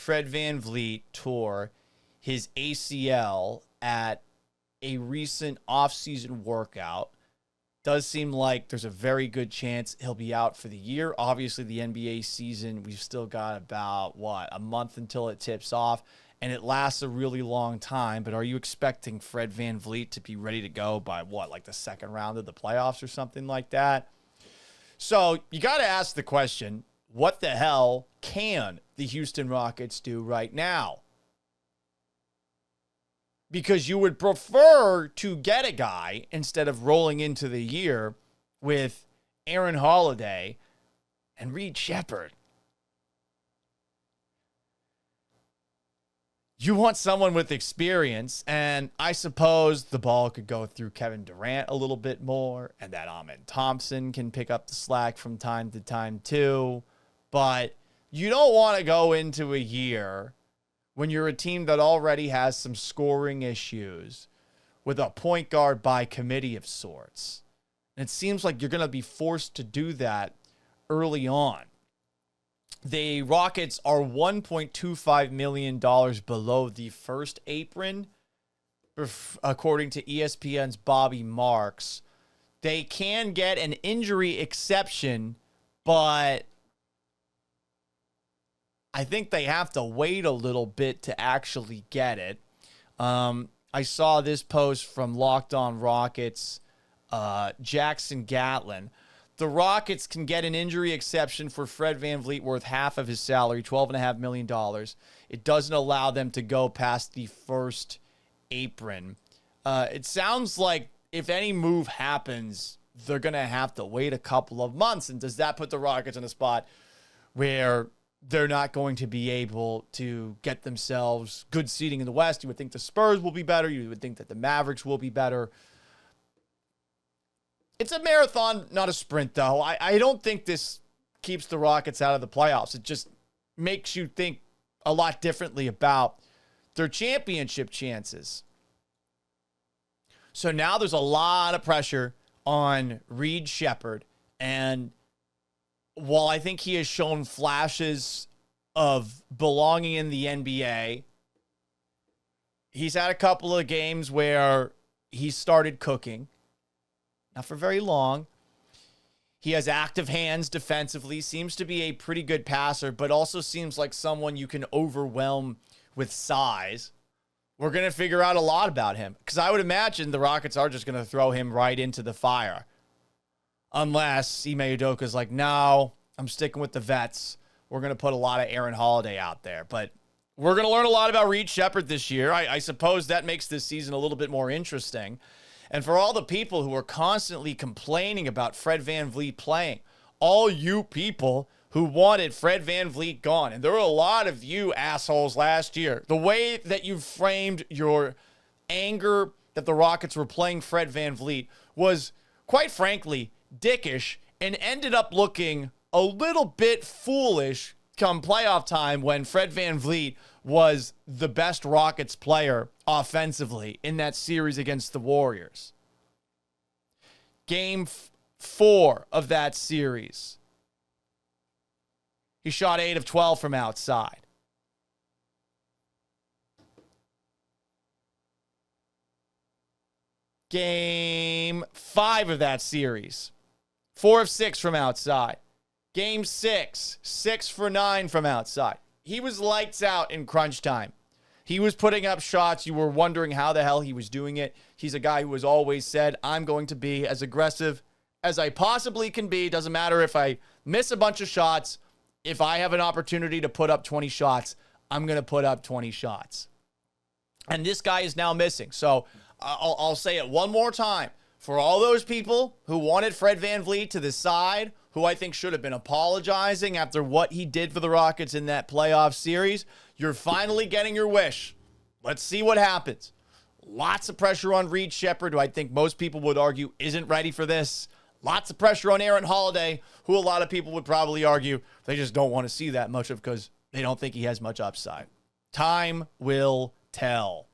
Fred VanVleet tore his ACL at a recent offseason workout. Does seem like there's a very good chance he'll be out for the year. Obviously, the NBA season, we've still got about, a month until it tips off, and it lasts a really long time. But are you expecting Fred VanVleet to be ready to go by, the second round of the playoffs or something like that? So you got to ask the question, what the hell can the Houston Rockets do right now? Because you would prefer to get a guy instead of rolling into the year with Aaron Holiday and Reed Sheppard. You want someone with experience, and I suppose the ball could go through Kevin Durant a little bit more, and that Amen Thompson can pick up the slack from time to time too. But you don't want to go into a year when you're a team that already has some scoring issues with a point guard by committee of sorts. And it seems like you're going to be forced to do that early on. The Rockets are $1.25 million below the first apron, according to ESPN's Bobby Marks. They can get an injury exception, but I think they have to wait a little bit to actually get it. I saw this post from Locked On Rockets, Jackson Gatlin. The Rockets can get an injury exception for Fred VanVleet worth half of his salary, $12.5 million. It doesn't allow them to go past the first apron. It sounds like if any move happens, they're going to have to wait a couple of months. And does that put the Rockets in a spot where they're not going to be able to get themselves good seeding in the West? You would think the Spurs will be better. You would think that the Mavericks will be better. It's a marathon, not a sprint, though. I don't think this keeps the Rockets out of the playoffs. It just makes you think a lot differently about their championship chances. So now there's a lot of pressure on Reed Sheppard, and while I think he has shown flashes of belonging in the NBA, he's had a couple of games where he started cooking. Not for very long. He has active hands defensively, seems to be a pretty good passer, but also seems like someone you can overwhelm with size. We're going to figure out a lot about him, because I would imagine the Rockets are just going to throw him right into the fire. Unless Ime Udoka's like, no, I'm sticking with the vets. We're going to put a lot of Aaron Holiday out there. But we're going to learn a lot about Reed Sheppard this year. I suppose that makes this season a little bit more interesting. And for all the people who are constantly complaining about Fred VanVleet playing, all you people who wanted Fred VanVleet gone, and there were a lot of you assholes last year, the way that you framed your anger that the Rockets were playing Fred VanVleet was, quite frankly, dickish, and ended up looking a little bit foolish come playoff time when Fred VanVleet was the best Rockets player offensively in that series against the Warriors. Game 4 of that series, he shot 8 of 12 from outside. Game 5 of that series, 4 of 6 from outside. Game 6, 6 for 9 from outside. He was lights out in crunch time. He was putting up shots. You were wondering how the hell he was doing it. He's a guy who has always said, I'm going to be as aggressive as I possibly can be. Doesn't matter if I miss a bunch of shots. If I have an opportunity to put up 20 shots, I'm going to put up 20 shots. And this guy is now missing. So I'll say it one more time. For all those people who wanted Fred VanVleet to the side, who I think should have been apologizing after what he did for the Rockets in that playoff series, you're finally getting your wish. Let's see what happens. Lots of pressure on Reed Sheppard, who I think most people would argue isn't ready for this. Lots of pressure on Aaron Holiday, who a lot of people would probably argue they just don't want to see that much of because they don't think he has much upside. Time will tell.